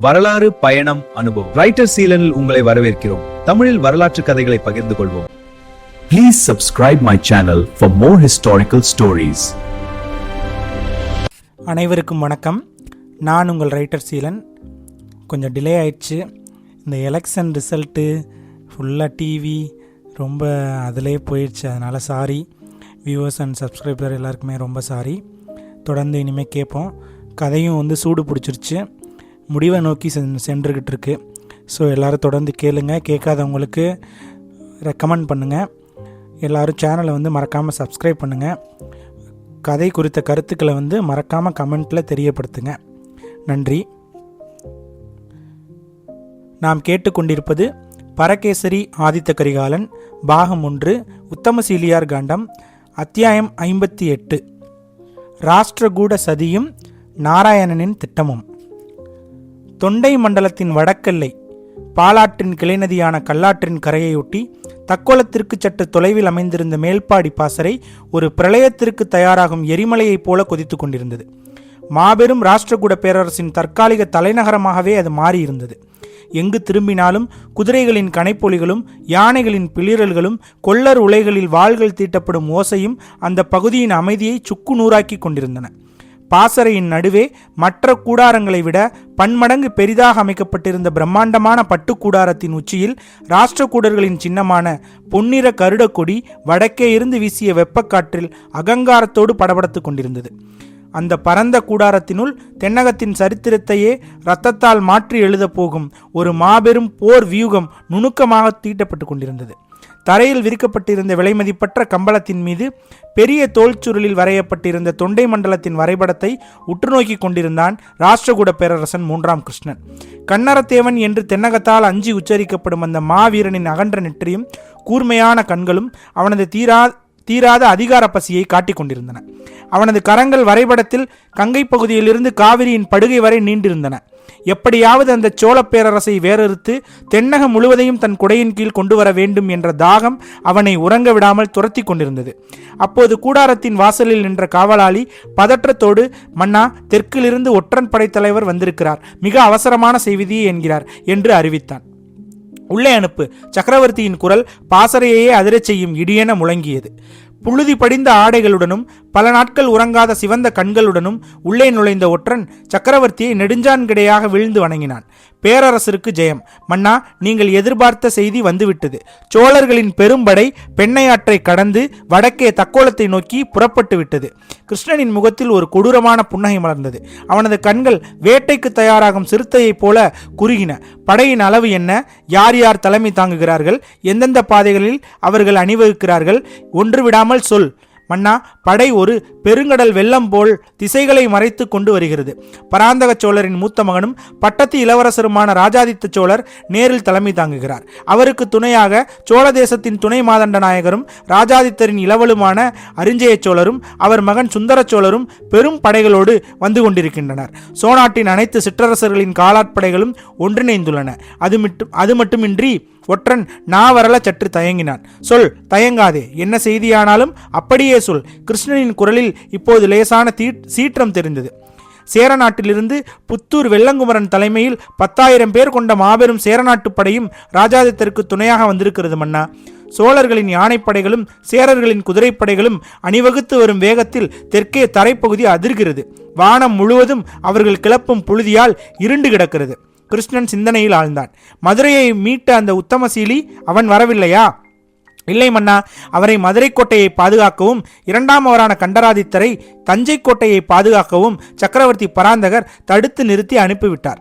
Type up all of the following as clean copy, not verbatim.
வரலாறு பயணம் அனுபவம் ரைட்டர் சீலனில் உங்களை வரவேற்கிறோம். தமிழில் வரலாற்று கதைகளை பகிர்ந்து கொள்வோம். Please subscribe my channel for more historical stories. அனைவருக்கும் வணக்கம். நான் உங்கள் ரைட்டர் சீலன். கொஞ்சம் டிலே ஆயிடுச்சு. இந்த எலெக்ஷன் ரிசல்ட்டு ஃபுல்லாக டிவி ரொம்ப அதிலே போயிடுச்சு. அதனால் சாரி வியூவர்ஸ் அண்ட் சப்ஸ்கிரைபர் எல்லாருக்குமே ரொம்ப சாரி. தொடர்ந்து இனிமேல் கேட்போம். கதையும் சூடு பிடிச்சிருச்சு, முடிவை நோக்கி சென்றுக்கிட்டு இருக்கு. ஸோ எல்லோரும் தொடர்ந்து கேளுங்க. கேட்காதவங்களுக்கு ரெக்கமெண்ட் பண்ணுங்கள். எல்லோரும் சேனலை மறக்காமல் சப்ஸ்கிரைப் பண்ணுங்கள். கதை குறித்த கருத்துக்களை மறக்காமல் கமெண்ட்டில் தெரியப்படுத்துங்க. நன்றி. நாம் கேட்டுக்கொண்டிருப்பது பரகேசரி ஆதித்த கரிகாலன் பாகம் 1 உத்தமசீலியார் காண்டம் அத்தியாயம் 58 ராஷ்டிரகூட சதியும் நாராயணனின் திட்டமும். தொண்டை மண்டலத்தின் வடக்கெல்லை பாலாற்றின் கிளைநதியான கல்லாற்றின் கரையையொட்டி தக்கோலத்திற்கு சற்று தொலைவில் அமைந்திருந்த மேல்பாடி பாசறை ஒரு பிரளயத்திற்கு தயாராகும் எரிமலையைப் போல கொதித்து கொண்டிருந்தது. மாபெரும் ராஷ்டிரகூட பேரரசின் தற்காலிக தலைநகரமாகவே அது மாறியிருந்தது. எங்கு திரும்பினாலும் குதிரைகளின் கனைப்பொலிகளும் யானைகளின் பிளிரல்களும் கொள்ளர் உலைகளில் வாள்கள் தீட்டப்படும் ஓசையும் அந்த பகுதியின் அமைதியை சுக்கு நூறாக்கி கொண்டிருந்தன. பாசறையின் நடுவே மற்ற கூடாரங்களை விட பன்மடங்கு பெரிதாக அமைக்கப்பட்டிருந்த பிரம்மாண்டமான பட்டு கூடாரத்தின் உச்சியில் ராஷ்டிரகூடர்களின் சின்னமான பொன்னிற கருட கொடி வடக்கே இருந்து வீசிய வெப்பக்காற்றில் அகங்காரத்தோடு படபடத்து கொண்டிருந்தது. அந்த பரந்த கூடாரத்தினுள் தென்னகத்தின் சரித்திரத்தையே இரத்தத்தால் மாற்றி எழுதப் போகும் ஒரு மாபெரும் போர் வியூகம் நுணுக்கமாக தீட்டப்பட்டு கொண்டிருந்தது. தரையில் விரிக்கப்பட்டிருந்த விலைமதிப்பற்ற கம்பளத்தின் மீது பெரிய தோல்சுருளில் வரையப்பட்டிருந்த தொண்டை மண்டலத்தின் வரைபடத்தை உற்றுநோக்கி கொண்டிருந்தான் ராஷ்டிரகூட பேரரசன் 3ஆம் கிருஷ்ணன். கன்னரத்தேவன் என்று தென்னகத்தால் அஞ்சி உச்சரிக்கப்படும் அந்த மாவீரனின் அகன்ற நெற்றியும் கூர்மையான கண்களும் அவனது தீராத அதிகார பசியை காட்டிக் கொண்டிருந்தன. அவனது கரங்கள் வரைபடத்தில் கங்கை பகுதியிலிருந்து காவிரியின் படுகை வரை நீண்டிருந்தன. எப்படியாவது அந்த சோழ பேரரசை வேறறுத்து தென்னகம் முழுவதையும் தன் குடையின் கீழ் கொண்டு வர வேண்டும் என்ற தாகம் அவனை உறங்க விடாமல் துரத்தி கொண்டிருந்தது. அப்போது கூடாரத்தின் வாசலில் நின்ற காவலாளி பதற்றத்தோடு, மன்னா, தெற்கிலிருந்து ஒற்றன் படைத்தலைவர் வந்திருக்கிறார், மிக அவசரமான செய்தி என்கிறார் என்று அறிவித்தான். உள்ளே அனுப்பு. சக்கரவர்த்தியின் குரல் பாசறையையே அதிரச் செய்யும் இடியென முழங்கியது. புழுதி படிந்த ஆடைகளுடனும் பல நாட்கள் உறங்காத சிவந்த கண்களுடனும் உள்ளே நுழைந்த ஒற்றன் சக்கரவர்த்தியை நெடுஞ்சான்கிடையாக வீழ்ந்து வணங்கினான். பேரரசருக்கு ஜெயம். மன்னா, நீங்கள் எதிர்பார்த்த செய்தி வந்துவிட்டது. சோழர்களின் பெரும்படை பெண்ணையாற்றை கடந்து வடக்கே தக்கோலத்தை நோக்கி புறப்பட்டு விட்டது. கிருஷ்ணனின் முகத்தில் ஒரு கொடூரமான புன்னகை மலர்ந்தது. அவனது கண்கள் வேட்டைக்கு தயாராகும் சிறுத்தையைப் போல குறுகின. படையின் அளவு என்ன? யார் யார் தலைமை தாங்குகிறார்கள்? எந்தெந்த பாதைகளில் அவர்கள் அணிவகுக்கிறார்கள்? ஒன்று விடாமல் சொல். மன்னா, படை ஒரு பெருங்கடல் வெள்ளம் போல் திசைகளை மறைத்து கொண்டு வருகிறது. பராந்தக சோழரின் மூத்த மகனும் பட்டத்து இளவரசருமான ராஜாதித்த சோழர் நேரில் தலைமை தாங்குகிறார். அவருக்கு துணையாக சோழ தேசத்தின் துணை மாதண்ட நாயகரும் ராஜாதித்தரின் இளவலுமான அரிஞ்சய சோழரும் அவர் மகன் சுந்தர சோழரும் பெரும் படைகளோடு வந்து கொண்டிருக்கின்றனர். சோநாட்டின் அனைத்து சிற்றரசர்களின் காலாட்படைகளும் ஒன்றிணைந்துள்ளன. அது மட்டுமின்றி ஒற்றன் நாவரல சற்று தயங்கினான். சொல், தயங்காதே. என்ன செய்தியானாலும் அப்படியே சொல். கிருஷ்ணனின் குரலில் இப்போது லேசான சீற்றம் தெரிந்தது. சேரநாட்டிலிருந்து புத்தூர் வெள்ளங்குமரன் தலைமையில் 10,000 பேர் கொண்ட மாபெரும் சேரநாட்டு படையும் ராஜாதித்தருக்கு துணையாக வந்திருக்கிறது மன்னா. சோழர்களின் யானைப்படைகளும் சேரர்களின் குதிரைப்படைகளும் அணிவகுத்து வரும் வேகத்தில் தெற்கே தரைப்பகுதி அதிர்கிறது. வானம் முழுவதும் அவர்கள் கிளப்பும் புழுதியால் இருண்டு கிடக்கிறது. கிருஷ்ணன் சிந்தனையில் ஆழ்ந்தான். மதுரையை மீட்ட அந்த உத்தமசீலி அவன் வரவில்லையா? இல்லை மன்னா, அவரை மதுரை கோட்டையை பாதுகாக்கவும் 2ஆம் அவரான கண்டராதித்தரை தஞ்சை கோட்டையை பாதுகாக்கவும் சக்கரவர்த்தி பராந்தகர் தடுத்து நிறுத்தி அனுப்பிவிட்டார்.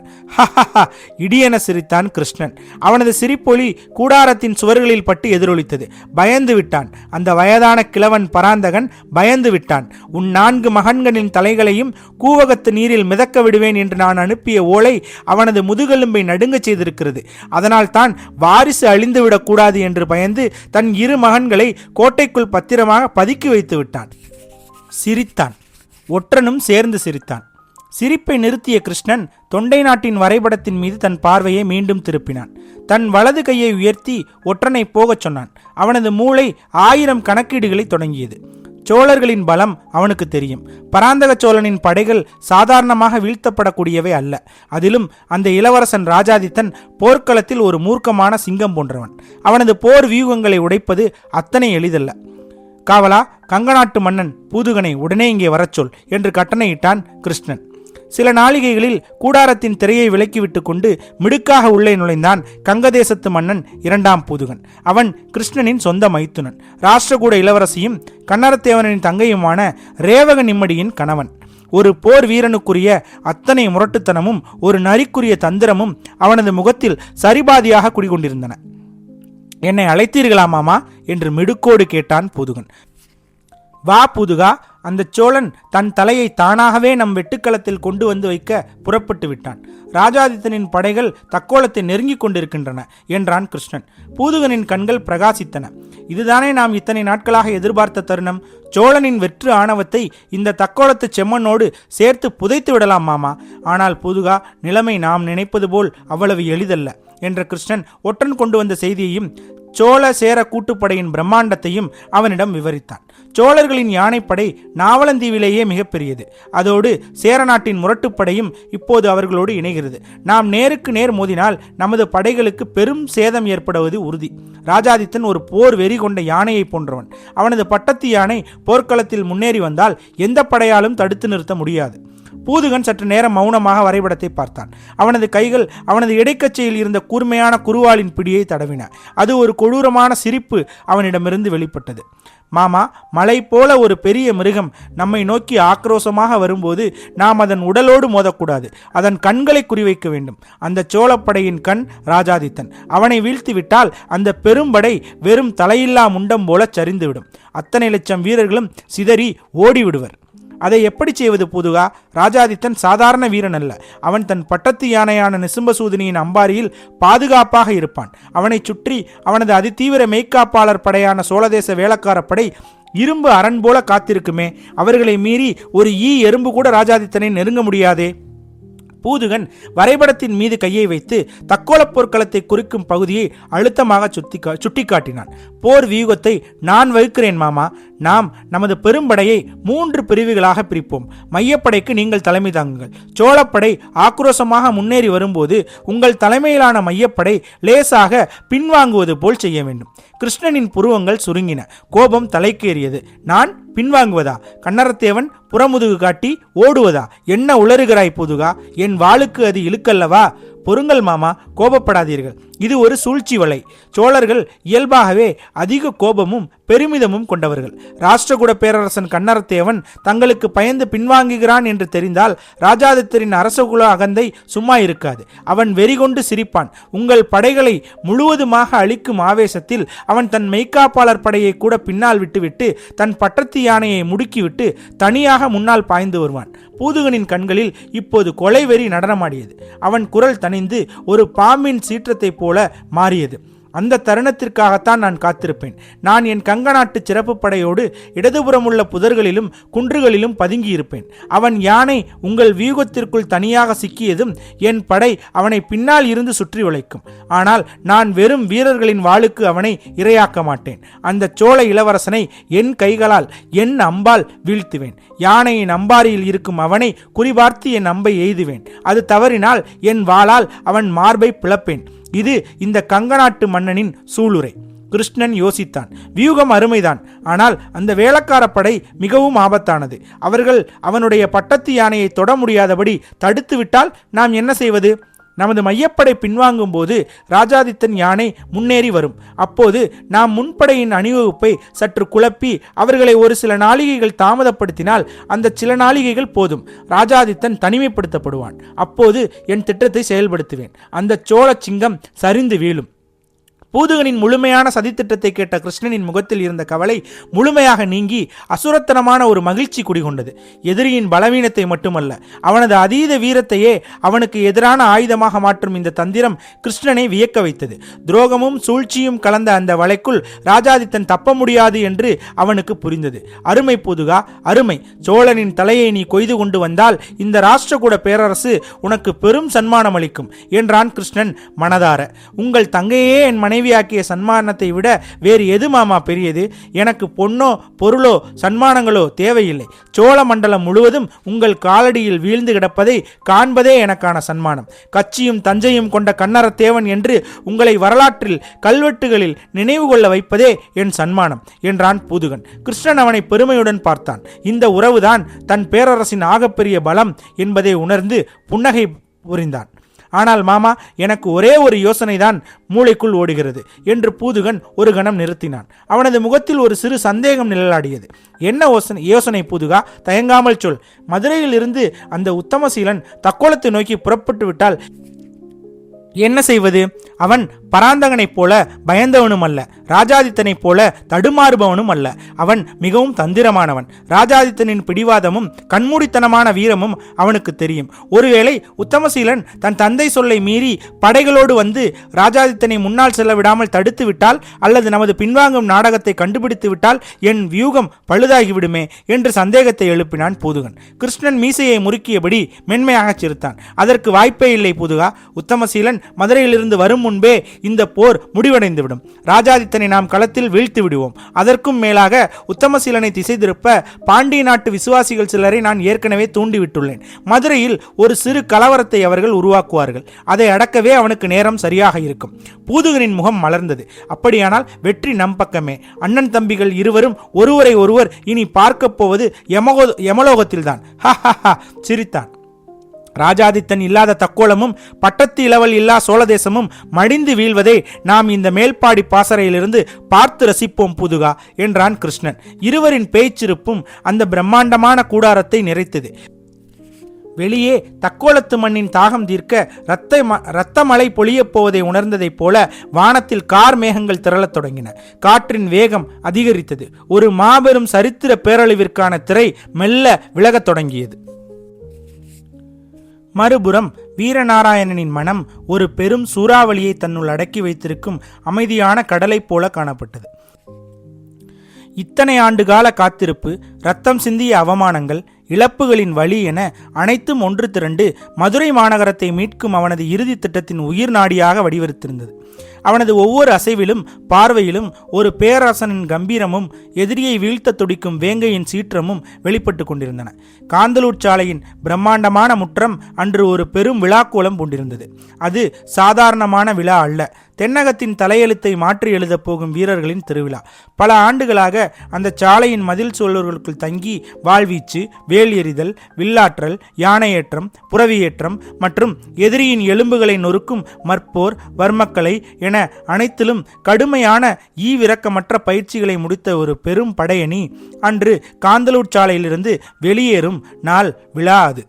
இடியென சிரித்தான் கிருஷ்ணன். அவனது சிரிப்பொலி கூடாரத்தின் சுவர்களில் பட்டு எதிரொலித்தது. பயந்து விட்டான். அந்த வயதான கிழவன் பராந்தகன் பயந்து விட்டான். உன் 4 மகன்களின் தலைகளையும் கூவகத்து நீரில் மிதக்க விடுவேன் என்று நான் அனுப்பிய ஓலை அவனது முதுகெலும்பை நடுங்க செய்திருக்கிறது. அதனால் தான் வாரிசு அழிந்துவிடக் கூடாது என்று பயந்து தன் 2 மகன்களை கோட்டைக்குள் பத்திரமாக பதுக்கி வைத்து விட்டான். சிரித்தான். ஒற்றனும் சேர்ந்து சிரித்தான். சிரிப்பை நிறுத்திய கிருஷ்ணன் தொண்டை நாட்டின் வரைபடத்தின் மீது தன் பார்வையை மீண்டும் திருப்பினான். தன் வலது கையை உயர்த்தி ஒற்றனை போகச் சொன்னான். அவனது மூளை 1000 கணக்கீடுகளை தொடங்கியது. சோழர்களின் பலம் அவனுக்கு தெரியும். பராந்தக சோழனின் படைகள் சாதாரணமாக வீழ்த்தப்படக்கூடியவை அல்ல. அதிலும் அந்த இளவரசன் ராஜாதித்தன் போர்க்களத்தில் ஒரு மூர்க்கமான சிங்கம் போன்றவன். அவனது போர் வியூகங்களை உடைப்பது அத்தனை எளிதல்ல. காவலா, கங்கநாட்டு மன்னன் பூதுகனை உடனே இங்கே வரச்சொல் என்று கட்டளையிட்டான் கிருஷ்ணன். சில நாளிகைகளில் கூடாரத்தின் திரையை விலக்கிவிட்டு கொண்டு மிடுக்காக உள்ளே நுழைந்தான் கங்கதேசத்து மன்னன் இரண்டாம் பூதுகன். அவன் கிருஷ்ணனின் சொந்த மைத்துனன், ராஷ்டிரகூட இளவரசியும் கன்னரத்தேவனின் தங்கையுமான ரேவக நிம்மடியின் கணவன். ஒரு போர் வீரனுக்குரிய அத்தனை முரட்டுத்தனமும் ஒரு நரிக்குரிய தந்திரமும் அவனது முகத்தில் சரிபாதியாக குடிகொண்டிருந்தன. என்னை அழைத்தீர்களா மாமா என்று மிடுக்கோடு கேட்டான் பூதுகன். வா பூதுகா, அந்த சோழன் தன் தலையை தானாகவே நம் வெட்டுக்களத்தில் கொண்டு வந்து வைக்க புறப்பட்டு விட்டான். ராஜாதித்தனின் படைகள் தக்கோலத்தை நெருங்கிக் கொண்டிருக்கின்றன என்றான் கிருஷ்ணன். பூதுகனின் கண்கள் பிரகாசித்தன. இதுதானே நாம் இத்தனை நாட்களாக எதிர்பார்த்த தருணம். சோழனின் வெற்று ஆணவத்தை இந்த தக்கோலத்து செம்மண்ணோடு சேர்த்து புதைத்து விடலாம் மாமா. ஆனால் பூதுகா, நிலைமை நாம் நினைப்பது போல் அவ்வளவு எளிதல்ல என்ற கிருஷ்ணன் ஒற்றன் கொண்டு வந்த செய்தியையும் சோழ சேர கூட்டுப்படையின் பிரம்மாண்டத்தையும் அவனிடம் விவரித்தான். சோழர்களின் யானைப்படை நாவலந்தீவிலேயே மிகப்பெரியது. அதோடு சேர நாட்டின் முரட்டுப்படையும் இப்போது அவர்களோடு இணைகிறது. நாம் நேருக்கு நேர் மோதினால் நமது படைகளுக்கு பெரும் சேதம் ஏற்படுவது உறுதி. ராஜாதித்தன் ஒரு போர் வெறி கொண்ட யானையை போன்றவன். அவனது பட்டத்து யானை போர்க்களத்தில் முன்னேறி வந்தால் எந்த படையாலும் தடுத்து நிறுத்த முடியாது. பூதுகன் சற்று நேரம் மௌனமாக வரைபடத்தை பார்த்தான். அவனது கைகள் அவனது இடைக்கச்சையில் இருந்த கூர்மையான குருவாளின் பிடியை தடவின. அது ஒரு கொடூரமான சிரிப்பு அவனிடமிருந்து வெளிப்பட்டது. மாமா, மலை போல ஒரு பெரிய மிருகம் நம்மை நோக்கி ஆக்ரோஷமாக வரும்போது நாம் அதன் உடலோடு மோதக்கூடாது. அதன் கண்களை குறிவைக்க வேண்டும். அந்த சோழப்படையின் கண் ராஜாதித்தன். அவனை வீழ்த்திவிட்டால் அந்த பெரும்படை வெறும் தலையில்லா முண்டம் போல சரிந்துவிடும். அத்தனை லட்சம் வீரர்களும் சிதறி ஓடிவிடுவர். அதை எப்படி செய்வது பூதுகா? ராஜாதித்தன் சாதாரண வீரன் அல்ல. அவன் தன் பட்டத்து யானையான நிசும்பசூதினியின் அம்பாரியில் பாதுகாப்பாக இருப்பான். அவனை சுற்றி அவனது அதிதீவிர மெய்க்காப்பாளர் படையான சோழதேச வேளக்கார படை இரும்பு அரண் போல காத்திருக்குமே. அவர்களை மீறி ஒரு எறும்பு கூட ராஜாதித்தனை நெருங்க முடியாதே. பூதுகன் வரைபடத்தின் மீது கையை வைத்து தக்கோல போர்க்களத்தை குறிக்கும் பகுதியை அழுத்தமாக சுட்டிக்காட்டினான். போர் வியூகத்தை நான் வகுக்கிறேன் மாமா. நாம் நமது பெரும்படையை 3 பிரிவுகளாக பிரிப்போம். மையப்படைக்கு நீங்கள் தலைமை தாங்குங்கள். சோழப்படை ஆக்ரோஷமாக முன்னேறி வரும்போது உங்கள் தலைமையிலான மையப்படை லேசாக பின்வாங்குவது போல் செய்ய வேண்டும். கிருஷ்ணனின் புருவங்கள் சுருங்கின. கோபம் தலைக்கேறியது. நான் பின்வாங்குவதா? கன்னரத்தேவன் புறமுதுகு காட்டி ஓடுவதா? என்ன உளறுகிறாய் பூதுகா? என் வாளுக்கு அது இழுக்கல்லவா? பொறுங்கள் மாமா, கோபப்படாதீர்கள். இது ஒரு சூழ்ச்சி வலை. சோழர்கள் இயல்பாகவே அதிக கோபமும் பெருமிதமும் கொண்டவர்கள். ராஷ்டிரகூட பேரரசன் கன்னரத்தேவன் தங்களுக்கு பயந்து பின்வாங்குகிறான் என்று தெரிந்தால் ராஜாதித்தரின் அரசகுல அகந்தை சும்மா இருக்காது. அவன் வெறிகொண்டு சிரிப்பான். உங்கள் படைகளை முழுவதுமாக அழிக்கும் ஆவேசத்தில் அவன் தன் மெய்க்காப்பாளர் படையை கூட பின்னால் விட்டுவிட்டு தன் பட்டத்து யானையை முடுக்கிவிட்டு தனியாக முன்னால் பாய்ந்து வருவான். பூதுகனின் கண்களில் இப்போது கொலை வெறி நடனமாடியது. அவன் குரல் தணிந்து ஒரு பாம்பின் சீற்றத்தை போல மாறியது. அந்த தருணத்திற்காகத்தான் நான் காத்திருப்பேன். நான் என் கங்க நாட்டு சிறப்பு படையோடு இடதுபுறம் உள்ள புதர்களிலும் குன்றுகளிலும் பதுங்கியிருப்பேன். அவன் யானை உங்கள் வியூகத்திற்குள் தனியாக சிக்கியதும் என் படை அவனை பின்னால் இருந்து சுற்றி வளைக்கும். ஆனால் நான் வெறும் வீரர்களின் வாளுக்கு அவனை இரையாக்க மாட்டேன். அந்த சோழ இளவரசனை என் கைகளால் என் அம்பால் வீழ்த்துவேன். யானையின் அம்பாரியில் இருக்கும் அவனை குறிபார்த்து என் அம்பை எய்துவேன். அது தவறினால் என் வாளால் அவன் மார்பை பிளப்பேன். இது இந்த கங்க நாட்டு மன்னனின் சூளுரை. கிருஷ்ணன் யோசித்தான். வியூகம் அருமைதான். ஆனால் அந்த வேளக்கார படை மிகவும் ஆபத்தானது. அவர்கள் அவனுடைய பட்டத்து யானையை தொட முடியாதபடி தடுத்து விட்டால் நாம் என்ன செய்வது? நமது மையப்படை பின்வாங்கும் போது ராஜாதித்தன் யானை முன்னேறி வரும். அப்போது நாம் முன்படையின் அணிவகுப்பை சற்று குழப்பி அவர்களை ஒரு சில நாளிகைகள் தாமதப்படுத்தினால் அந்த சில நாளிகைகள் போதும். ராஜாதித்தன் தனிமைப்படுத்தப்படுவான். அப்போது என் திட்டத்தை செயல்படுத்துவேன். அந்த சோழ சிங்கம் சரிந்து வீழும். பூதுகனின் முழுமையான சதித்திட்டத்தை கேட்ட கிருஷ்ணனின் முகத்தில் இருந்த கவலை முழுமையாக நீங்கி அசுரத்தனமான ஒரு மகிழ்ச்சி குடிகொண்டது. எதிரியின் பலவீனத்தை மட்டுமல்ல, அவனது அதீத வீரத்தையே அவனுக்கு எதிரான ஆயுதமாக மாற்றும் இந்த தந்திரம் கிருஷ்ணனை வியக்க வைத்தது. துரோகமும் சூழ்ச்சியும் கலந்த அந்த வலைக்குள் ராஜாதித்தன் தப்ப முடியாது என்று அவனுக்கு புரிந்தது. அருமை பூதுகா, அருமை. சோழனின் தலையை நீ கொய்து கொண்டு வந்தால் இந்த ராஷ்டிரகூட பேரரசு உனக்கு பெரும் சன்மானம் அளிக்கும் என்றான் கிருஷ்ணன் மனதார. உங்கள் தங்கையே என் மனைவி மனைவியாக்கிய சன்மானத்தை விட வேறு எது மாமா பெரியது? எனக்கு பொன்னோ பொருளோ சன்மானங்களோ தேவையில்லை. சோழ மண்டலம் முழுவதும் உங்கள் காலடியில் வீழ்ந்து கிடப்பதை காண்பதே எனக்கான சன்மானம். கட்சியும் தஞ்சையும் கொண்ட கன்னரத்தேவன் என்று உங்களை வரலாற்றில் கல்வெட்டுகளில் நினைவு கொள்ள வைப்பதே என் சன்மானம் என்றான் பூதுகன். கிருஷ்ணன் அவனை பெருமையுடன் பார்த்தான். இந்த உறவுதான் தன் பேரரசின் ஆகப்பெரிய பலம் என்பதை உணர்ந்து புன்னகை புரிந்தான். ஆனால் மாமா, எனக்கு ஒரே ஒரு யோசனைதான் மூளைக்குள் ஓடுகிறது என்று பூதுகன் ஒரு கணம் நிறுத்தினான். அவனது முகத்தில் ஒரு சிறு சந்தேகம் நிழலாடியது. என்ன யோசனை பூதுகா? தயங்காமல் சொல். மதுரையில் இருந்து அந்த உத்தமசீலன் தக்கோலத்தை நோக்கி புறப்பட்டு விட்டால் என்ன செய்வது? அவன் பராந்தகனைப் போல பயந்தவனும் அல்ல, ராஜாதித்தனைப் போல தடுமாறுபவனும் அல்ல. அவன் மிகவும் தந்திரமானவன். ராஜாதித்தனின் பிடிவாதமும் கண்மூடித்தனமான வீரமும் அவனுக்கு தெரியும். ஒருவேளை உத்தமசீலன் தன் தந்தை சொல்லை மீறி படைகளோடு வந்து ராஜாதித்தனை முன்னால் செல்ல விடாமல் தடுத்து விட்டால், அல்லது நமது பின்வாங்கும் நாடகத்தை கண்டுபிடித்து விட்டால் என் வியூகம் பழுதாகிவிடுமே என்று சந்தேகத்தை எழுப்பினான் பூதுகன். கிருஷ்ணன் மீசையை முறுக்கியபடி மென்மையாகச் சிரித்தான். அதற்கு வாய்ப்பே இல்லை பூதுகா. உத்தமசீலன் மதுரையிலிருந்து வரும் முன்பே இந்த போர் முடிவடைந்துவிடும். ராஜாதித்தனை நாம் களத்தில் வீழ்த்தி விடுவோம். அதற்கும் மேலாக உத்தமசீலனை திசை திருப்ப பாண்டிய நாட்டு விசுவாசிகள் சிலரை நான் ஏற்கனவே தூண்டிவிட்டுள்ளேன். மதுரையில் ஒரு சிறு கலவரத்தை அவர்கள் உருவாக்குவார்கள். அதை அடக்கவே அவனுக்கு நேரம் சரியாக இருக்கும். பூதுகனின் முகம் மலர்ந்தது. அப்படியானால் வெற்றி நம் பக்கமே. அண்ணன் தம்பிகள் இருவரும் ஒருவரை ஒருவர் இனி பார்க்க போவது யமலோகத்தில்தான். சிரித்தான். ராஜாதித்தன் இல்லாத தக்கோலமும் பட்டத்து இளவல் இல்லா சோழதேசமும் மடிந்து வீழ்வதை நாம் இந்த மேல்பாடி பாசறையிலிருந்து பார்த்து ரசிப்போம் பூதுகா என்றான் கிருஷ்ணன். இருவரின் பேச்சிருப்பும் அந்த பிரம்மாண்டமான கூடாரத்தை நிறைத்தது. வெளியே தக்கோலத்து மண்ணின் தாகம் தீர்க்க இரத்த மழை பொழியப் போவதை உணர்ந்ததைப் போல வானத்தில் கார் மேகங்கள் திரளத் தொடங்கின. காற்றின் வேகம் அதிகரித்தது. ஒரு மாபெரும் சரித்திர பேரழிவிற்கான திரை மெல்ல விலகத் தொடங்கியது. மறுபுறம் வீரநாராயணனின் மனம் ஒரு பெரும் சூறாவளியை தன்னுள் அடக்கி வைத்திருக்கும் அமைதியான கடலைப் போல காணப்பட்டது. இத்தனை ஆண்டுகால காத்திருப்பு, இரத்தம் சிந்திய அவமானங்கள், இழப்புகளின் வழி என அனைத்தும் ஒன்று திரண்டு மதுரை மாநகரத்தை மீட்கும் அவனது இறுதி திட்டத்தின் உயிர் நாடியாக வடிவெடுத்திருந்தது. அவனது ஒவ்வொரு அசைவிலும் பார்வையிலும் ஒரு பேரரசனின் கம்பீரமும் எதிரியை வீழ்த்த துடிக்கும் வேங்கையின் சீற்றமும் வெளிப்பட்டு கொண்டிருந்தன. காந்தலூர் சாலையின் பிரம்மாண்டமான முற்றம் அன்று ஒரு பெரும் விழாக்கோலம் பூண்டிருந்தது. அது சாதாரணமான விழா அல்ல. தென்னகத்தின் தலையெழுத்தை மாற்றி எழுதப் போகும் வீரர்களின் திருவிழா. பல ஆண்டுகளாக அந்த சாலையின் மதில் சுவர்களுக்குள் தங்கி வாழ்வீச்சு, வேல் எறிதல், வில்லாற்றல், யானையேற்றம், புறவியேற்றம் மற்றும் எதிரியின் எலும்புகளை நொறுக்கும் மற்போர், வர்மக்கலை என அனைத்திலும் கடுமையான ஈவிரக்கமற்ற பயிற்சிகளை முடித்த ஒரு பெரும் படையணி அன்று காந்தலூர் சாலையிலிருந்து வெளியேறும் நாள் விழா அது.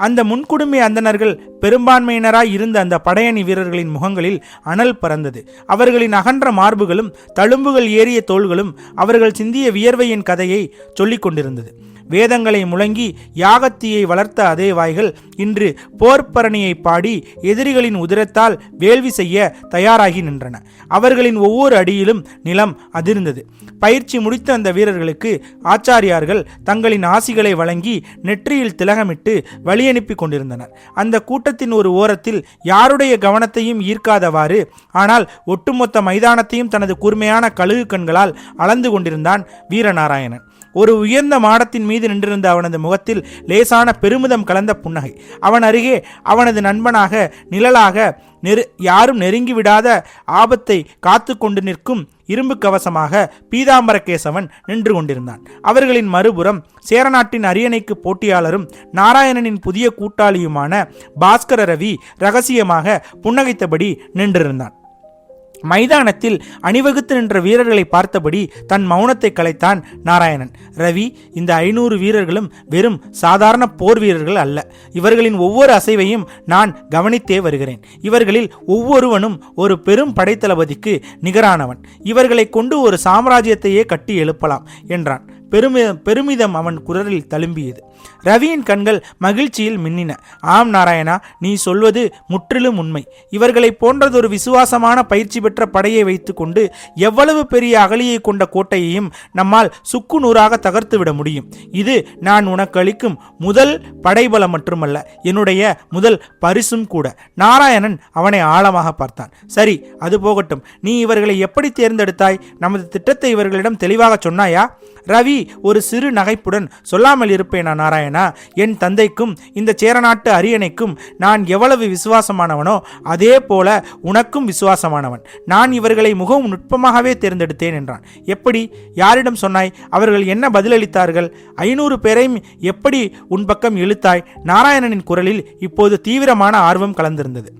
அந்த முன்குடுமி அந்தணர்கள் பெரும்பான்மையினராய் இருந்த அந்த படையணி வீரர்களின் முகங்களில் அனல் பறந்தது. அவர்களின் அகன்ற மார்புகளும் தழும்புகள் ஏறிய தோள்களும் அவர்கள் சிந்திய வியர்வையின் கதையை சொல்லிக் கொண்டிருந்தது. வேதங்களை முழங்கி யாகத்தீயை வளர்த்த அதே வாய்கள் இன்று போர்ப்பரணியை பாடி எதிரிகளின் உதிரத்தால் வேள்வி செய்ய தயாராகி நின்றன. அவர்களின் ஒவ்வொரு அடியிலும் நிலம் அதிர்ந்தது. பயிற்சி முடித்த அந்த வீரர்களுக்கு ஆச்சாரியார்கள் தங்களின் ஆசிகளை வழங்கி நெற்றியில் திலகமிட்டு வழியனுப்பி கொண்டிருந்தனர். அந்த கூட்டத்தின் ஒரு ஓரத்தில் யாருடைய கவனத்தையும் ஈர்க்காதவாறு, ஆனால் ஒட்டுமொத்த மைதானத்தையும் தனது கூர்மையான கழுகு கண்களால் அளந்து கொண்டிருந்தான் வீரநாராயணன். ஒரு உயர்ந்த மாடத்தின் மீது நின்றிருந்த அவனது முகத்தில் லேசான பெருமிதம் கலந்த புன்னகை. அவன் அருகே அவனது நண்பனாக, நிழலாக, யாரும் நெருங்கிவிடாத ஆபத்தை காத்து கொண்டு நிற்கும் இரும்பு கவசமாக பீதாம்பரகேசவன் நின்று கொண்டிருந்தான். அவர்களின் மறுபுறம் சேரநாட்டின் அரியணைக்கு போட்டியாளரும் நாராயணனின் புதிய கூட்டாளியுமான பாஸ்கர ரவி ரகசியமாக புன்னகைத்தபடி நின்றிருந்தான். மைதானத்தில் அணிவகுத்து நின்ற வீரர்களை பார்த்தபடி தன் மௌனத்தை கலைத்தான் நாராயணன். ரவி, இந்த 500 வீரர்களும் வெறும் சாதாரண போர் வீரர்கள் அல்ல. இவர்களின் ஒவ்வொரு அசைவையும் நான் கவனித்தே வருகிறேன். இவர்களில் ஒவ்வொருவனும் ஒரு பெரும் படைத்தளபதிக்கு நிகரானவன். இவர்களை கொண்டு ஒரு சாம்ராஜ்யத்தையே கட்டி எழுப்பலாம் என்றான். பெருமிதம் அவன் குரலில் தழும்பியது. ரவியின் கண்கள் மகிழ்ச்சியில் மின்னின. ஆம் நாராயணா, நீ சொல்வது முற்றிலும் உண்மை. இவர்களை போன்றதொரு விசுவாசமான பயிற்சி பெற்ற படையை வைத்துக்கொண்டு எவ்வளவு பெரிய அகலியை கொண்ட கோட்டையையும் நம்மால் சுக்கு நூறாக தகர்த்துவிட முடியும். இது நான் உனக்கு அளிக்கும் முதல் படைபலம் மட்டுமல்ல, என்னுடைய முதல் பரிசும் கூட. நாராயணன் அவனை ஆழமாக பார்த்தான். சரி, அது போகட்டும். நீ இவர்களை எப்படி தேர்ந்தெடுத்தாய்? நமது திட்டத்தை இவர்களிடம் தெளிவாக சொன்னாயா? ரவி ஒரு சிறு நகைப்புடன், சொல்லாமல் இருப்பேனா நாராயணா? என் தந்தைக்கும் இந்த சேரநாட்டு அரியணைக்கும் நான் எவ்வளவு விசுவாசமானவனோ அதே போல உனக்கும் விசுவாசமானவன். நான் இவர்களை மிகவும் நுட்பமாகவே தேர்ந்தெடுத்தேன் என்றான். எப்படி? யாரிடம் சொன்னாய்? அவர்கள் என்ன பதிலளித்தார்கள்? 500 பேரையும் எப்படி உன் பக்கம் இழுத்தாய்? நாராயணனின் குரலில் இப்போது தீவிரமான ஆர்வம் கலந்திருந்தது.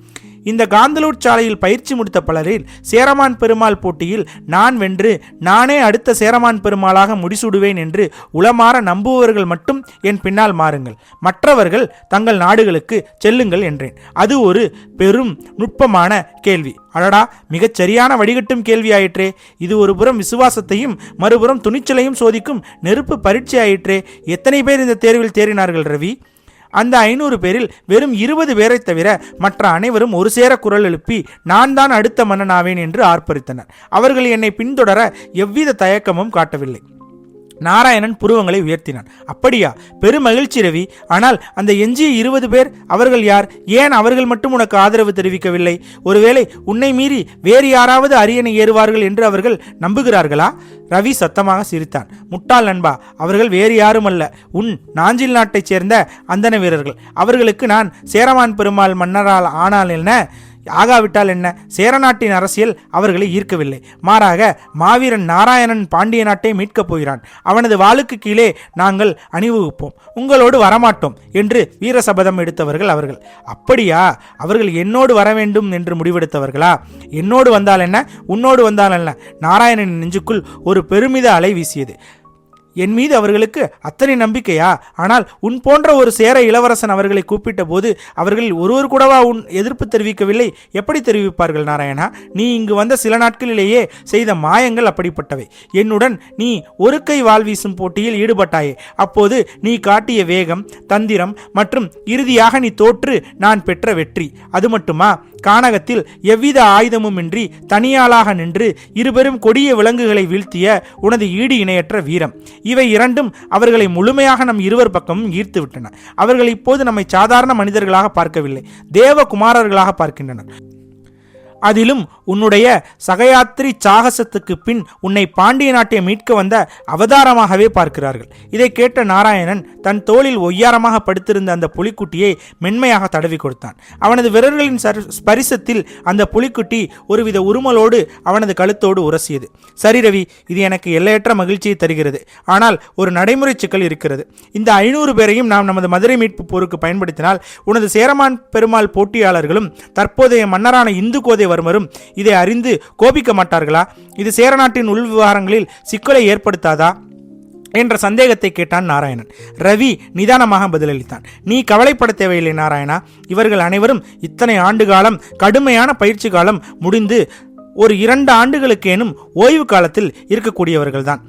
இந்த காந்தலூர் சாலையில் பயிற்சி முடித்த பலரில் சேரமான் பெருமாள் போட்டியில் நான் வென்று நானே அடுத்த சேரமான் பெருமாளாக முடிசூடுவேன் என்று உளமாற நம்புபவர்கள் மட்டும் என் பின்னால் மாறுங்கள், மற்றவர்கள் தங்கள் நாடுகளுக்கு செல்லுங்கள் என்றேன். அது ஒரு பெரும் நுட்பமான கேள்வி. அடடா, மிகச் சரியான வடிகட்டும் கேள்வி ஆயிற்றே. இது ஒரு புறம் விசுவாசத்தையும் மறுபுறம் துணிச்சலையும் சோதிக்கும் நெருப்பு பரீட்சை ஆயிற்றே. எத்தனை பேர் இந்த தேர்வில் தேறினார்கள் ரவி? அந்த 500 பேரில் வெறும் 20 பேரை தவிர மற்ற அனைவரும் ஒரு சேர குரல் எழுப்பி நான் தான் அடுத்த மன்னனாவேன் என்று ஆர்ப்பரித்தனர். அவர்கள் என்னை பின்தொடர எவ்வித தயக்கமும் காட்டவில்லை. நாராயணன் புருவங்களை உயர்த்தினான். அப்படியா? பெரும் மகிழ்ச்சி ரவி. ஆனால் அந்த எஞ்சிய 20 பேர், அவர்கள் யார்? ஏன் அவர்கள் மட்டும் உனக்கு ஆதரவு தெரிவிக்கவில்லை? ஒருவேளை உன்னை மீறி வேறு யாராவது அரியணை ஏறுவார்கள் என்று அவர்கள் நம்புகிறார்களா? ரவி சத்தமாக சிரித்தான். முட்டாள் நண்பா, அவர்கள் வேறு யாரும் அல்ல, உன் நாஞ்சில் நாட்டைச் சேர்ந்த அந்தன வீரர்கள். அவர்களுக்கு நான் சேரமான் பெருமாள் மன்னரால் ஆனால் என்ன, ஆகாவிட்டால் என்ன? சேரநாட்டின் அரசியல் அவர்களை ஈர்க்கவில்லை. மாறாக மாவீரன் நாராயணன் பாண்டிய நாட்டை மீட்கப் போகிறான். அவனது வாளுக்கு கீழே நாங்கள் அணிவகுப்போம், உங்களோடு வரமாட்டோம் என்று வீர சபதம் எடுத்தவர்கள் அவர்கள். அப்படியா? அவர்கள் என்னோடு வர வேண்டும் என்று முடிவெடுத்தவர்களா? என்னோடு வந்தால் என்ன, உன்னோடு வந்தால் என்ன? நாராயணனின் நெஞ்சுக்குள் ஒரு பெருமித அலை வீசியது. என் மீது அவர்களுக்கு அத்தனை நம்பிக்கையா? ஆனால் உன் போன்ற ஒரு சேர இளவரசன் அவர்களை கூப்பிட்ட போது அவர்கள் ஒருவர் கூடவா உன் எதிர்ப்பு தெரிவிக்கவில்லை? எப்படி தெரிவிப்பார்கள் நாராயணா? நீ இங்கு வந்த சில நாட்களிலேயே செய்த மாயங்கள் அப்படிப்பட்டவை. என்னுடன் நீ ஒரு கை வாள் வீசும் போட்டியில் ஈடுபட்டாயே, அப்போது நீ காட்டிய வேகம், தந்திரம் மற்றும் இறுதியாக நீ தோற்று நான் பெற்ற வெற்றி, அது மட்டுமா? கானகத்தில் எவ்வித ஆயுதமுமின்றி தனியாளாக நின்று இருபெரும் கொடிய விலங்குகளை வீழ்த்திய உனது ஈடு இணையற்ற வீரம், இவை இரண்டும் அவர்களை முழுமையாக நம் இருவர் பக்கமும் ஈர்த்து விட்டன. அவர்கள் இப்போது நம்மை சாதாரண மனிதர்களாக பார்க்கவில்லை, தேவகுமாரர்களாக பார்க்கின்றனர். அதிலும் உன்னுடைய சகயாத்திரி சாகசத்துக்கு பின் உன்னை பாண்டிய நாட்டை மீட்க வந்த அவதாரமாகவே பார்க்கிறார்கள். இதை கேட்ட நாராயணன் தன் தோளில் ஒய்யாரமாக படுத்திருந்த அந்த புலிக்குட்டியை மென்மையாக தடவி கொடுத்தான். அவனது விரல்களின் ஸ்பரிசத்தில் அந்த புலிக்குட்டி ஒருவித உருமலோடு அவனது கழுத்தோடு உரசியது. சரி ரவி, இது எனக்கு எல்லையற்ற மகிழ்ச்சியை தருகிறது. ஆனால் ஒரு நடைமுறை சிக்கல் இருக்கிறது. இந்த 500 பேரையும் நாம் நமது மதுரை மீட்பு போருக்கு பயன்படுத்தினால் உனது சேரமான் பெருமாள் போட்டியாளர்களும் தற்போதைய மன்னரான இந்து கோதை வர்மரும் இதை அறிந்து கோபிக்க மாட்டார்களா? இது சேரநாட்டின் உள் விவகாரங்களில் சிக்கலை ஏற்படுத்தாதா என்ற சந்தேகத்தை கேட்டான் நாராயணன். ரவி நிதானமாக பதிலளித்தான். நீ கவலைப்பட தேவையில்லை நாராயணா. இவர்கள் அனைவரும் இத்தனை ஆண்டு காலம் கடுமையான பயிற்சி காலம் முடிந்து ஒரு 2 ஆண்டுகளுக்கேனும் ஓய்வு காலத்தில் இருக்கக்கூடியவர்கள்தான்.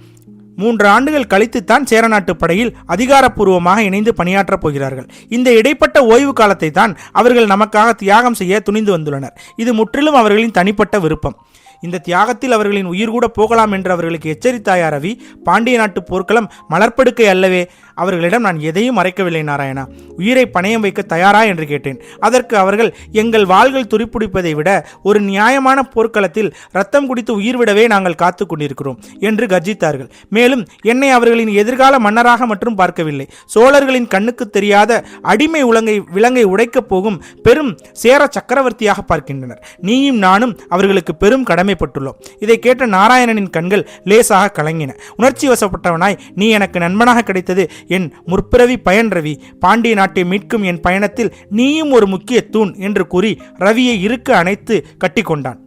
3 ஆண்டுகள் கழித்துத்தான் சேரநாட்டு படையில் அதிகாரப்பூர்வமாக இணைந்து பணியாற்றப் போகிறார்கள். இந்த இடைப்பட்ட ஓய்வு காலத்தை தான் அவர்கள் நமக்காக தியாகம் செய்ய துணிந்து வந்துள்ளனர். இது முற்றிலும் அவர்களின் தனிப்பட்ட விருப்பம். இந்த தியாகத்தில் அவர்களின் உயிர் கூட போகலாம் என்று அவர்களுக்கு எச்சரித்தாயா ரவி? பாண்டிய நாட்டு போர்க்களம் மலர்ப்படுக்கை அல்லவே. அவர்களிடம் நான் எதையும் மறைக்கவில்லை நாராயணா. உயிரை பணயம் வைக்க தயாரா என்று கேட்டேன். அதற்கு அவர்கள் எங்கள் வாள்கள் துடிப்புடிப்பதை விட ஒரு நியாயமான போர்க்களத்தில் ரத்தம் குடித்து உயிர் விடவே நாங்கள் காத்து கொண்டிருக்கிறோம் என்று கர்ஜித்தார்கள். மேலும் என்னை அவர்களின் எதிர்கால மன்னராக மட்டும் பார்க்கவில்லை, சோழர்களின் கண்ணுக்கு தெரியாத அடிமை விலங்கை உடைக்கப் போகும் பெரும் சேர சக்கரவர்த்தியாக பார்க்கின்றனர். நீயும் நானும் அவர்களுக்கு பெரும் கடமைப்பட்டுள்ளோம். இதை கேட்ட நாராயணனின் கண்கள் லேசாக கலங்கின. உணர்ச்சி வசப்பட்டவனாய், நீ எனக்கு நண்பனாக கிடைத்தது என் முற்பிறவி பயன் ரவி. பாண்டிய நாட்டை மீட்கும் என் பயணத்தில் நீயும் ஒரு முக்கிய தூண் என்று கூறி ரவியை இறுக்க அணைத்து கட்டிக்கொண்டான்.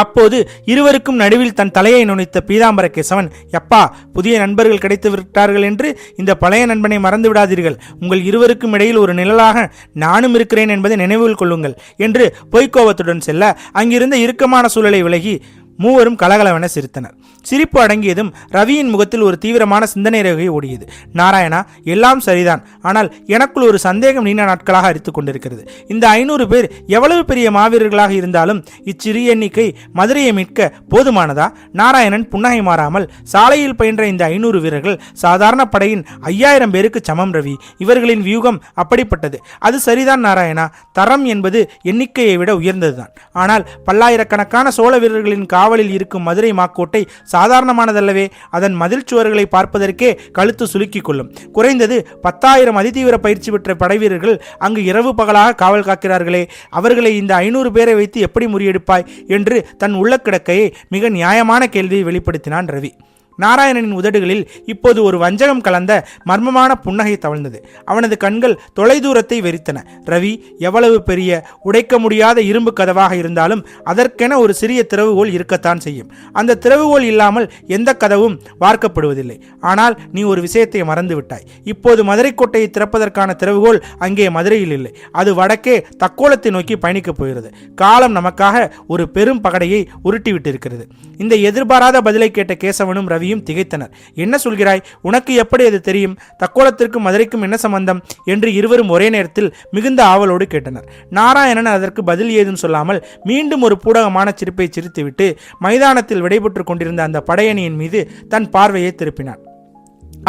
அப்போது இருவருக்கும் நடுவில் தன் தலையை நுழைத்த பீதாம்பர கேசவன், எப்பா, புதிய நண்பர்கள் கிடைத்து விட்டார்கள் என்று இந்த பழைய நண்பனை மறந்து விடாதீர்கள். உங்கள் இருவருக்கும் இடையில் ஒரு நிழலாக நானும் இருக்கிறேன் என்பதை நினைவில் கொள்ளுங்கள் என்று பொய்க்கோவத்துடன் செல்ல அங்கிருந்த இறுக்கமான சூழலை விலகி மூவரும் கலகலவென சிரித்தனர். சிரிப்பு அடங்கியதும் ரவியின் முகத்தில் ஒரு தீவிரமான சிந்தனை ரேகை ஓடியது. நாராயணா, எல்லாம் சரிதான், ஆனால் எனக்குள் ஒரு சந்தேகம் நீண்ட நாட்களாக அரித்துக் கொண்டிருக்கிறது. இந்த 500 பேர் எவ்வளவு பெரிய மாவீரர்களாக இருந்தாலும் இச்சிறிய எண்ணிக்கை மதுரையை மீட்க போதுமானதா? நாராயணன் புன்னகை மாறாமல், சாலையில் பயின்ற இந்த 500 வீரர்கள் சாதாரண படையின் 5000 பேருக்கு சமம் ரவி. இவர்களின் வியூகம் அப்படிப்பட்டது. அது சரிதான் நாராயணா, தரம் என்பது எண்ணிக்கையை விட உயர்ந்ததுதான். ஆனால் பல்லாயிரக்கணக்கான சோழ வீரர்களின் காவலில் இருக்கும் மதுரை மாக்கோட்டை சாதாரணமானதல்லவே. அதன் மதில் சுவர்களை பார்ப்பதற்கே கழுத்து சுலுக்கிக் கொள்ளும். குறைந்தது 10,000 அதிதீவிர பயிற்சி பெற்ற படைவீரர்கள் அங்கு இரவு பகலாக காவல் காக்கிறார்களே. அவர்களை இந்த 500 பேரை வைத்து எப்படி முறியெடுப்பாய் என்று தன் உள்ளக்கிடக்கையை மிக நியாயமான கேள்வியை வெளிப்படுத்தினான் ரவி. நாராயணனின் உதடுகளில் இப்போது ஒரு வஞ்சகம் கலந்த மர்மமான புன்னகை தவழ்ந்தது. அவனது கண்கள் தொலைதூரத்தை வெறித்தன. ரவி, எவ்வளவு பெரிய உடைக்க முடியாத இரும்பு கதவாக இருந்தாலும் அதற்கென ஒரு சிறிய திறவுகோல் இருக்கத்தான் செய்யும். அந்த திறவுகோல் இல்லாமல் எந்த கதவும் வார்க்கப்படுவதில்லை. ஆனால் நீ ஒரு விஷயத்தை மறந்து விட்டாய். இப்போது மதுரை கோட்டையை திறப்பதற்கான திறவுகோல் அங்கே மதுரையில் இல்லை. அது வடக்கே தக்கோலத்தை நோக்கி பயணிக்கப் போகிறது. காலம் நமக்காக ஒரு பெரும் பகடையை உருட்டிவிட்டிருக்கிறது. இந்த எதிர்பாராத பதிலை கேட்ட கேசவனும் ரவியும் திகைத்தனர். என்ன சொல்கிறாய்? உனக்கு எப்படி அது தெரியும்? தக்கோலத்திற்கும் மதுரைக்கும் என்ன சம்பந்தம் என்று இருவரும் ஒரே நேரத்தில் மிகுந்த ஆவலோடு கேட்டனர். நாராயணன் அதற்கு பதில் ஏதும் சொல்லாமல் மீண்டும் ஒரு பூடகமான சிரிப்பை சிரித்துவிட்டு மைதானத்தில் விடைபெற்று கொண்டிருந்த அந்த படையணியின் மீது தன் பார்வையை திருப்பினான்.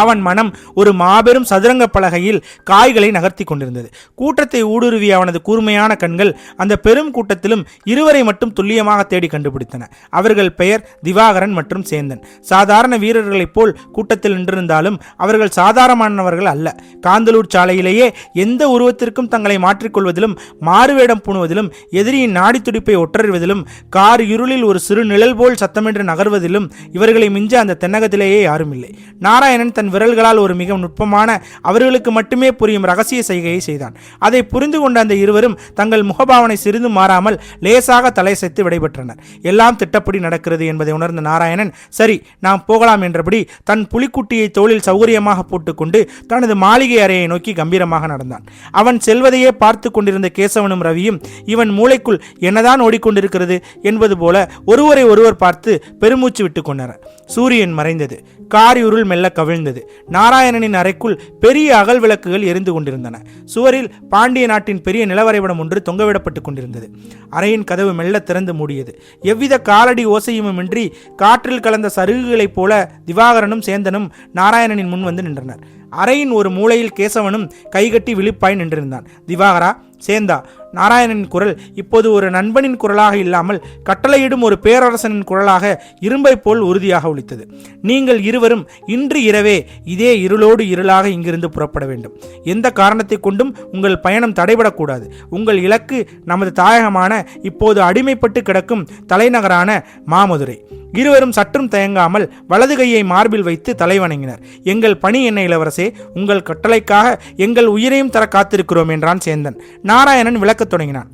அவன் மனம் ஒரு மாபெரும் சதுரங்க பலகையில் காய்களை நகர்த்தி கொண்டிருந்தது. கூட்டத்தை ஊடுருவிய அவனது கூர்மையான கண்கள் அந்த பெரும் கூட்டத்திலும் இருவரை மட்டும் துல்லியமாக தேடி கண்டுபிடித்தன. அவர்கள் பெயர் திவாகரன் மற்றும் சேந்தன். சாதாரண வீரர்களைப் போல் கூட்டத்தில் நின்றிருந்தாலும் அவர்கள் சாதாரணமானவர்கள் அல்ல. காந்தலூர் சாலையிலேயே எந்த உருவத்திற்கும் தங்களை மாற்றிக்கொள்வதிலும், மாறுவேடம் பூணுவதிலும், எதிரியின் நாடி துடிப்பை ஒற்றறிவதிலும், கார் இருளில் ஒரு சிறு நிழல் போல் சத்தமின்றி நகர்வதிலும் இவர்களை மிஞ்ச அந்த தென்னகத்திலேயே யாரும் இல்லை. நாராயணன் தன் விரல்களால் ஒரு மிக நுட்பமான, அவர்களுக்கு மட்டுமே புரியும் ரகசிய செய்கையை செய்தான். அதை புரிந்து கொண்ட அந்த இருவரும் தங்கள் முகபாவனை சிறிது மாறாமல் லேசாக தலையசைத்து விடைபெற்றனர். எல்லாம் திட்டப்படி நடக்கிறது என்பதை உணர்ந்த நாராயணன், சரி நாம் போகலாம் என்றபடி தன் புலிக்குட்டியை தோளில் சௌகரியமாக போட்டுக்கொண்டு தனது மாளிகை அறையை நோக்கி கம்பீரமாக நடந்தான். அவன் செல்வதையே பார்த்து கொண்டிருந்த கேசவனும் ரவியும் இவன் மூளைக்குள் என்னதான் ஓடிக்கொண்டிருக்கிறது என்பது போல ஒருவரை ஒருவர் பார்த்து பெருமூச்சு விட்டு கொண்டனர். சூரியன் மறைந்தது. காரிருள் மெல்ல கவிழ்ந்தது. நாராயணனின் அறைக்குள் பெரிய அகல் விளக்குகள் எரிந்து கொண்டிருந்தன. சுவரில் பாண்டிய நாட்டின் பெரிய நிலவரைபடம் ஒன்று தொங்கவிடப்பட்டுக் கொண்டிருந்தது. அறையின் கதவு மெல்ல திறந்து மூடியது. எவ்வித காலடி ஓசையுமின்றி காற்றில் கலந்த சருகுகளைப் போல திவாகரனும் சேந்தனும் நாராயணனின் முன் வந்து நின்றனர். அறையின் ஒரு மூலையில் கேசவனும் கைகட்டி விழிப்பாய் நின்றிருந்தான். திவாகரா, சேந்தா. நாராயணனின் குரல் இப்போது ஒரு நண்பனின் குரலாக இல்லாமல் கட்டளையிடும் ஒரு பேரரசனின் குரலாக இரும்பை போல் உறுதியாக ஒலித்தது. நீங்கள் இருவரும் இன்று இரவே இதே இருளோடு இருளாக இங்கிருந்து புறப்பட வேண்டும். எந்த காரணத்தை கொண்டும் உங்கள் பயணம் தடைபடக்கூடாது. உங்கள் இலக்கு நமது தாயகமான, இப்போது அடிமைப்பட்டு கிடக்கும் தலைநகரான மாமதுரை. இருவரும் சற்றும் தயங்காமல் வலது கையை மார்பில் வைத்து தலைவணங்கினர். எங்கள் பணி என்ன இளவரசே? உங்கள் கட்டளைக்காக எங்கள் உயிரையும் தர காத்திருக்கிறோம் என்றான் சேந்தன். நாராயணன் விளக்கத் தொடங்கினான்.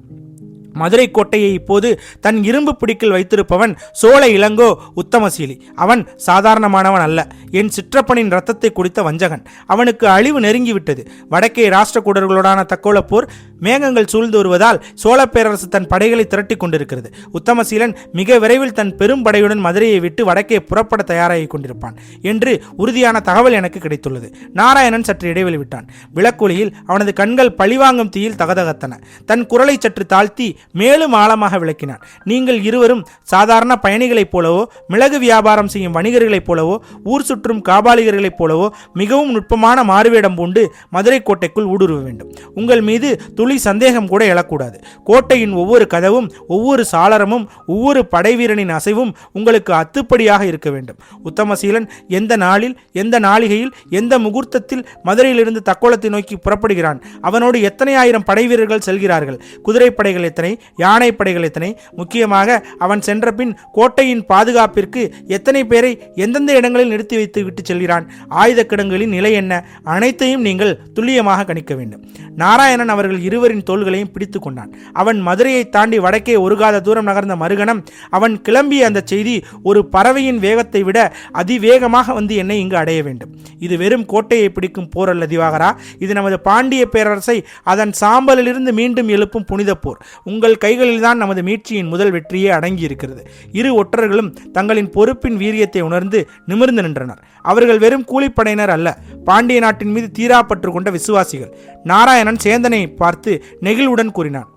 மதுரை கோட்டையை இப்போது தன் இரும்பு பிடிக்கில் வைத்திருப்பவன் சோழ இளங்கோ உத்தமசீலி. அவன் சாதாரணமானவன் அல்ல. என் சிற்றப்பனின் ரத்தத்தை குடித்த வஞ்சகன். அவனுக்கு அழிவு நெருங்கிவிட்டது. வடக்கே ராஷ்டிரகூடர்களோடான தக்கோல போர் மேகங்கள் சூழ்ந்து வருவதால் சோழ பேரரசு தன் படைகளை திரட்டி கொண்டிருக்கிறது. உத்தமசீலன் மிக விரைவில் தன் பெரும் படையுடன் மதுரையை விட்டு வடக்கே புறப்பட தயாராகி கொண்டிருப்பான் என்று உறுதியான தகவல் எனக்கு கிடைத்துள்ளது. நாராயணன் சற்று இடைவெளி விட்டான். விளக்கொலியில் அவனது கண்கள் பழிவாங்கும் தீயில் தகதகத்தன. தன் குரலை சற்று தாழ்த்தி மேலும் ஆழமாக விளக்கினான். நீங்கள் இருவரும் சாதாரண பயணிகளைப் போலவோ, மிளகு வியாபாரம் செய்யும் வணிகர்களைப் போலவோ, ஊர் சுற்றும் காபாலிகர்களைப் போலவோ மிகவும் நுட்பமான மாறுவேடம் பூண்டு மதுரை கோட்டைக்குள் ஊடுருவ வேண்டும். உங்கள் மீது துளி சந்தேகம் கூட எழக்கூடாது. கோட்டையின் ஒவ்வொரு கதவும், ஒவ்வொரு சாளரமும், ஒவ்வொரு படைவீரனின் அசைவும் உங்களுக்கு அத்துப்படியாக இருக்க வேண்டும். உத்தமசீலன் எந்த நாளில், எந்த நாளிகையில், எந்த முகூர்த்தத்தில் மதுரையிலிருந்து தக்கோலத்தை நோக்கி புறப்படுகிறான், அவனோடு எத்தனை ஆயிரம் படைவீரர்கள் செல்கிறார்கள், குதிரைப்படைகள் எத்தனை, யானை படைகள் எத்தனை, முக்கியமாக அவன் சென்ற பின் கோட்டையின் பாதுகாப்பிற்கு எத்தனை பேரை எந்தெந்த இடங்களில் நிறுத்தி வைத்து விட்டு செல்கிறான், ஆயுத கிடங்குகளின் நிலை என்ன, அனைத்தையும் நீங்கள் துல்லியமாக கணிக்க வேண்டும். நாராயணன் அவர்கள் இருவர் இருவரின் தோள்களையும் பிடித்து கொண்டான். அவன் மதுரையை தாண்டி வடக்கே ஒரு காத தூரம் நகர்ந்த மறுகணம் அவன் கிளம்பிய அந்த செய்தி ஒரு பறவையின் வேகத்தை விட அதிவேகமாக வந்து என்னை இங்கு அடைய வேண்டும். இது வெறும் கோட்டையை பிடிக்கும் போர் அல்ல திவாகரா, இது நமது பாண்டிய பேரரசை அதன் சாம்பலிலிருந்து மீண்டும் எழுப்பும் புனித போர். உங்கள் கைகளில்தான் நமது மீட்சியின் முதல் வெற்றியே அடங்கியிருக்கிறது. இரு ஒற்றர்களும் தங்களின் பொறுப்பின் வீரியத்தை உணர்ந்து நிமிர்ந்து நின்றனர். அவர்கள் வெறும் கூலிப்படையினர் அல்ல, பாண்டிய நாட்டின் மீது தீராப்பற்று கொண்ட விசுவாசிகள். நாராயணன் சேந்தனை பார்த்து நெகிழ்வுடன் கூறினான்,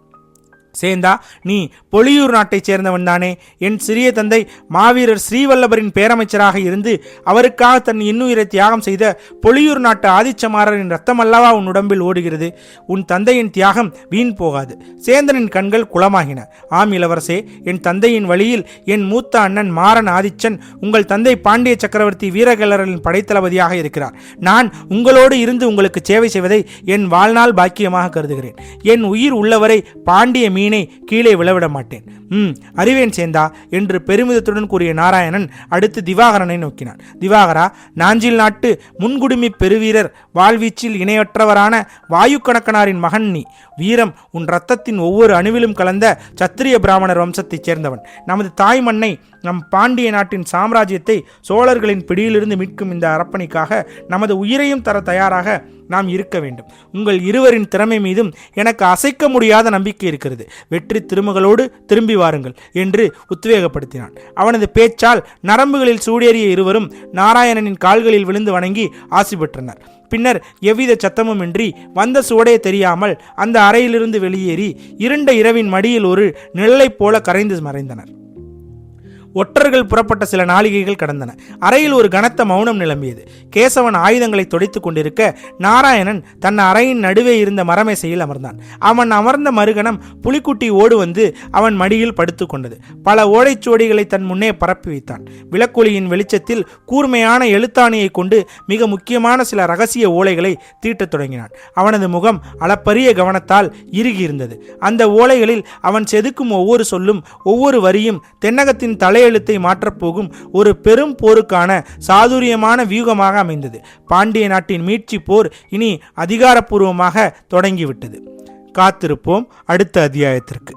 சேந்தா, நீ பொலியூர் நாட்டைச் சேர்ந்தவன் தானே? என் சிறிய தந்தை மாவீரர் ஸ்ரீவல்லபரின் பேரமைச்சராக இருந்து அவருக்காக தன் இன்னுயிரை தியாகம் செய்த பொலியூர் நாட்டு ஆதிச்சமாரரின் ரத்தமல்லவா உன் உடம்பில் ஓடுகிறது. உன் தந்தையின் தியாகம் வீண் போகாது. சேந்தனின் கண்கள் குளமாகின. ஆம் இளவரசே, என் தந்தையின் வழியில் என் மூத்த அண்ணன் மாறன் ஆதிச்சன் உங்கள் தந்தை பாண்டிய சக்கரவர்த்தி வீரகேளரின் படைத்தளபதியாக இருக்கிறார். நான் உங்களோடு இருந்து உங்களுக்கு சேவை செய்வதை என் வாழ்நாள் பாக்கியமாக கருதுகிறேன். என் உயிர் உள்ளவரை பாண்டிய மீனை கீழே விழவிட மாட்டேன். அறிவேன் சேந்தா என்று பெருமிதத்துடன் கூறிய நாராயணன் அடுத்து திவாகரனை நோக்கினான். திவாகரா, நாஞ்சில் நாட்டு முன்குடுமி பெருவீரர், வாழ்வீச்சில் இணையற்றவரான வாயு கணக்கனாரின் மகன் நீ. வீரம் உன் இரத்தத்தின் ஒவ்வொரு அணுவிலும் கலந்த சத்திரிய பிராமணர் வம்சத்தைச் சேர்ந்தவன். நமது தாய் மண்ணை, நம் பாண்டிய நாட்டின் சாம்ராஜ்யத்தை சோழர்களின் பிடியிலிருந்து மீட்கும் இந்த அரப்பணிக்காக நமது உயிரையும் தர தயாராக நாம் இருக்க வேண்டும். உங்கள் இருவரின் திறமை மீதும் எனக்கு அசைக்க முடியாத நம்பிக்கை இருக்கிறது. வெற்றி திருமகளோடு திரும்பி வாருங்கள் என்று உத்வேகப்படுத்தினான். அவனது பேச்சால் நரம்புகளில் சூடேறிய இருவரும் நாராயணனின் கால்களில் விழுந்து வணங்கி ஆசி பெற்றனர். பின்னர் எவ்வித சத்தமுமின்றி வந்த சுவடே தெரியாமல் அந்த அறையிலிருந்து வெளியேறி இருண்ட இரவின் மடியில் ஒரு நிழலைப் போல கரைந்து மறைந்தனர். ஒற்றர்கள் புறப்பட்ட சில நாளிகைகள் கடந்தன. அறையில் ஒரு கனத்த மௌனம் நிலம்பியது. கேசவன் ஆயுதங்களை துடைத்துக் கொண்டிருக்க நாராயணன் தன் அறையின் நடுவே இருந்த மரமேசையில் அமர்ந்தான். அவன் அமர்ந்த மறுகணம் புலிக்குட்டி ஓடு வந்து அவன் மடியில் படுத்து கொண்டது. பல ஓலைச்சுவடிகளை தன் முன்னே பரப்பி வைத்தான். விளக்கொலியின் வெளிச்சத்தில் கூர்மையான எழுத்தாணியை கொண்டு மிக முக்கியமான சில ரகசிய ஓலைகளை தீட்டத் தொடங்கினான். அவனது முகம் அளப்பரிய கவனத்தால் இறுகியிருந்தது. அந்த ஓலைகளில் அவன் செதுக்கும் ஒவ்வொரு சொல்லும் ஒவ்வொரு வரியும் தென்னகத்தின் எழுத்தை மாற்றப்போகும் ஒரு பெரும் போருக்கான சாதுரியமான வியூகமாக அமைந்தது. பாண்டிய நாட்டின் மீட்சி போர் இனி அதிகாரப்பூர்வமாக தொடங்கிவிட்டது. காத்திருப்போம் அடுத்த அத்தியாயத்திற்கு.